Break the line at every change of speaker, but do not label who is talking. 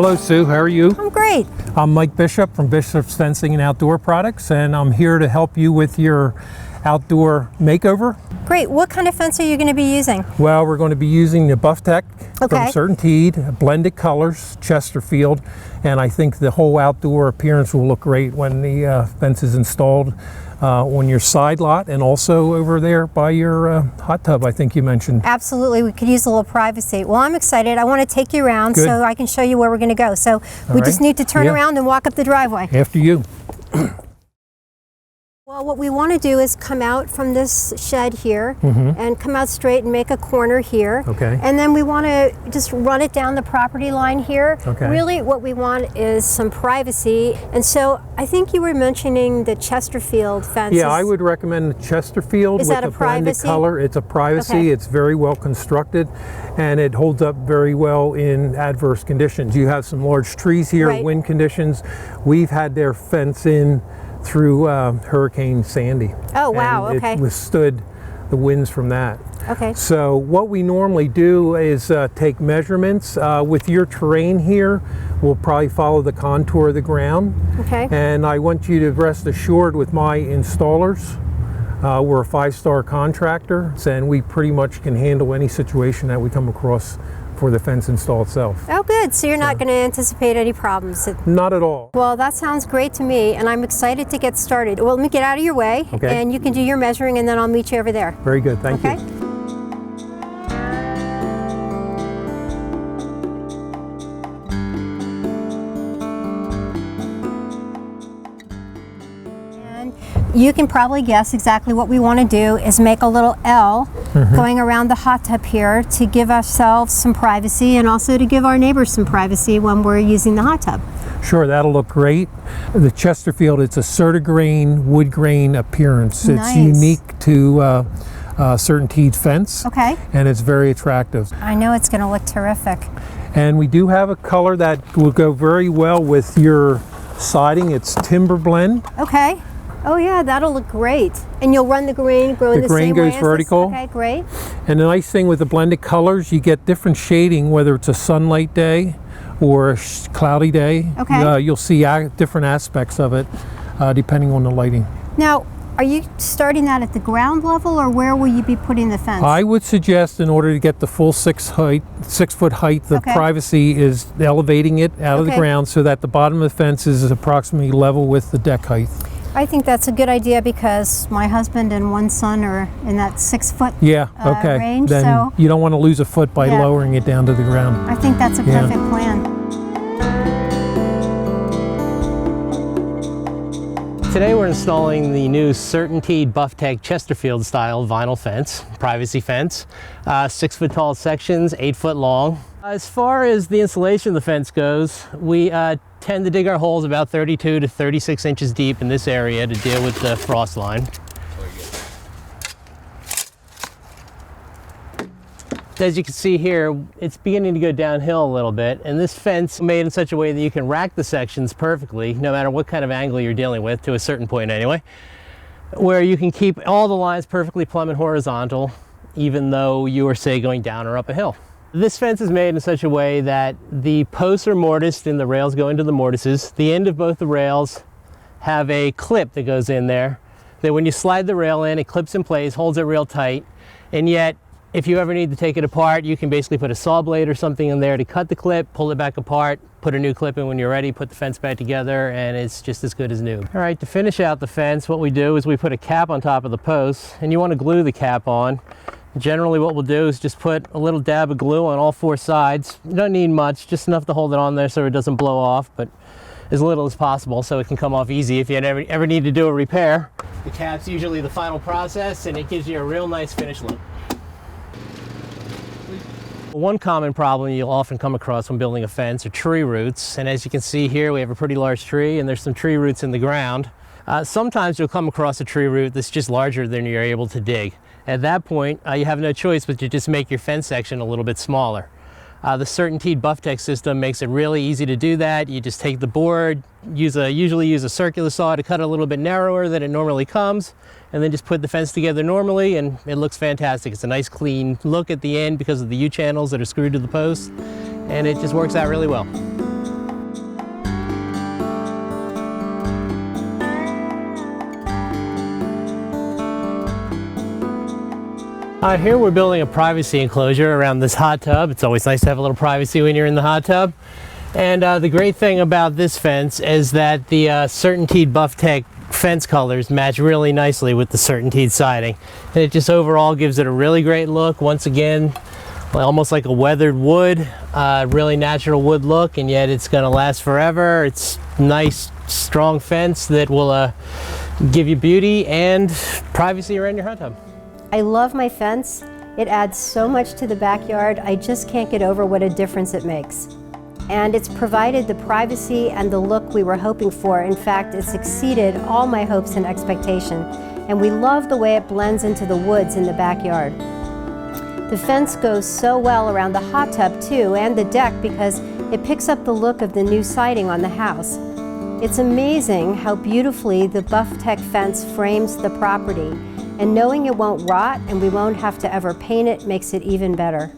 Hello, Sue. How are you?
I'm great.
I'm Mike Bishop from Bishop's Fencing and Outdoor Products, and I'm here to help you with your outdoor makeover.
Great. What kind of fence are you going to be using?
Well, we're going to be using the Bufftech from
Okay.
CertainTeed, blended colors, Chesterfield, and I think the whole outdoor appearance will look great when the fence is installed on your side lot and also over there by your hot tub, I think you mentioned.
Absolutely. We could use a little privacy. Well, I'm excited. I want to take you around
Good.
so I can show you where we're going to go. So we just need to turn around and walk up the driveway.
After you.
Well, what we want to do is come out from this shed here and come out straight and make a corner here.
Okay.
And then we want to just run it down the property line here.
Okay.
Really what we want is some privacy. And so I think you were mentioning the Chesterfield fence.
Yeah, I would recommend the Chesterfield with
that a
the blended
privacy?
color. It's a privacy.
Okay.
It's very well constructed, and it holds up very well in adverse conditions. You have some large trees here,
Right.
wind conditions. We've had their fence in through Hurricane Sandy.
Oh, wow,
and
okay.
It withstood the winds from that.
Okay.
So what we normally do is take measurements. With your terrain here, we'll probably follow the contour of the ground.
Okay.
And I want you to rest assured with my installers, we're a 5-star contractor, and we pretty much can handle any situation that we come across for the fence install itself.
Oh, good. So you're not going to anticipate any problems?
Not at all.
Well, that sounds great to me, and I'm excited to get started. Well, let me get out of your way,
Okay.
and you can do your measuring, and then I'll meet you over there.
Very good. Thank
Okay?
you.
And you can probably guess exactly what we want to do is make a little L going around the hot tub here to give ourselves some privacy and also to give our neighbors some privacy when we're using the hot tub.
Sure, that'll look great. The Chesterfield, it's a CertaGrain wood grain appearance.
Nice.
It's unique to CertainTeed fence.
Okay.
And it's very attractive.
I know it's going to look terrific.
And we do have a color that will go very well with your siding. It's timber blend.
Okay. Oh yeah, that'll look great. And you'll run the grain, grow in the
grain
same way
goes
as
vertical.
This. Okay, great.
And the nice thing with the blended colors, you get different shading, whether it's a sunlight day or a cloudy day.
Okay.
You'll see different aspects of it depending on the lighting.
Now, are you starting that at the ground level, or where will you be putting the fence?
I would suggest, in order to get the full 6 foot height, the
Okay.
privacy is elevating it out of the
Okay.
ground so that the bottom of the fence is approximately level with the deck height.
I think that's a good idea because my husband and one son are in that 6 foot
Yeah, okay.
range.
Then
So
you don't want to lose a foot by
Yeah.
lowering it down to the ground.
I think that's a
Yeah.
perfect plan.
Today we're installing the new CertainTeed Bufftech Chesterfield style vinyl fence, privacy fence. 6 foot tall sections, 8 foot long. As far as the installation of the fence goes, we tend to dig our holes about 32 to 36 inches deep in this area to deal with the frost line. As you can see here, it's beginning to go downhill a little bit, and this fence is made in such a way that you can rack the sections perfectly, no matter what kind of angle you're dealing with, to a certain point anyway, where you can keep all the lines perfectly plumb and horizontal, even though you are, say, going down or up a hill. This fence is made in such a way that the posts are mortised and the rails go into the mortises. The end of both the rails have a clip that goes in there, that when you slide the rail in, it clips in place, holds it real tight, and yet if you ever need to take it apart, you can basically put a saw blade or something in there to cut the clip, pull it back apart, put a new clip in when you're ready, put the fence back together, and it's just as good as new. All right, to finish out the fence, what we do is we put a cap on top of the posts, and you want to glue the cap on. Generally what we'll do is just put a little dab of glue on all 4 sides. You don't need much, just enough to hold it on there so it doesn't blow off, but as little as possible so it can come off easy if you ever need to do a repair. The cap's usually the final process, and it gives you a real nice finished look. One common problem you'll often come across when building a fence are tree roots, and as you can see here we have a pretty large tree and there's some tree roots in the ground. Sometimes you'll come across a tree root that's just larger than you're able to dig. At that point you have no choice but to just make your fence section a little bit smaller. The CertainTeed Bufftech system makes it really easy to do that. You just take the board, usually use a circular saw to cut it a little bit narrower than it normally comes, and then just put the fence together normally, and it looks fantastic. It's a nice clean look at the end because of the U-channels that are screwed to the post, and it just works out really well. Here we're building a privacy enclosure around this hot tub. It's always nice to have a little privacy when you're in the hot tub. And the great thing about this fence is that the CertainTeed Bufftech fence colors match really nicely with the CertainTeed siding. And it just overall gives it a really great look. Once again, almost like a weathered wood, really natural wood look, and yet it's going to last forever. It's nice, strong fence that will give you beauty and privacy around your hot tub.
I love my fence. It adds so much to the backyard. I just can't get over what a difference it makes. And it's provided the privacy and the look we were hoping for. In fact, it's exceeded all my hopes and expectation. And we love the way it blends into the woods in the backyard. The fence goes so well around the hot tub too, and the deck, because it picks up the look of the new siding on the house. It's amazing how beautifully the Bufftech fence frames the property. And knowing it won't rot and we won't have to ever paint it makes it even better.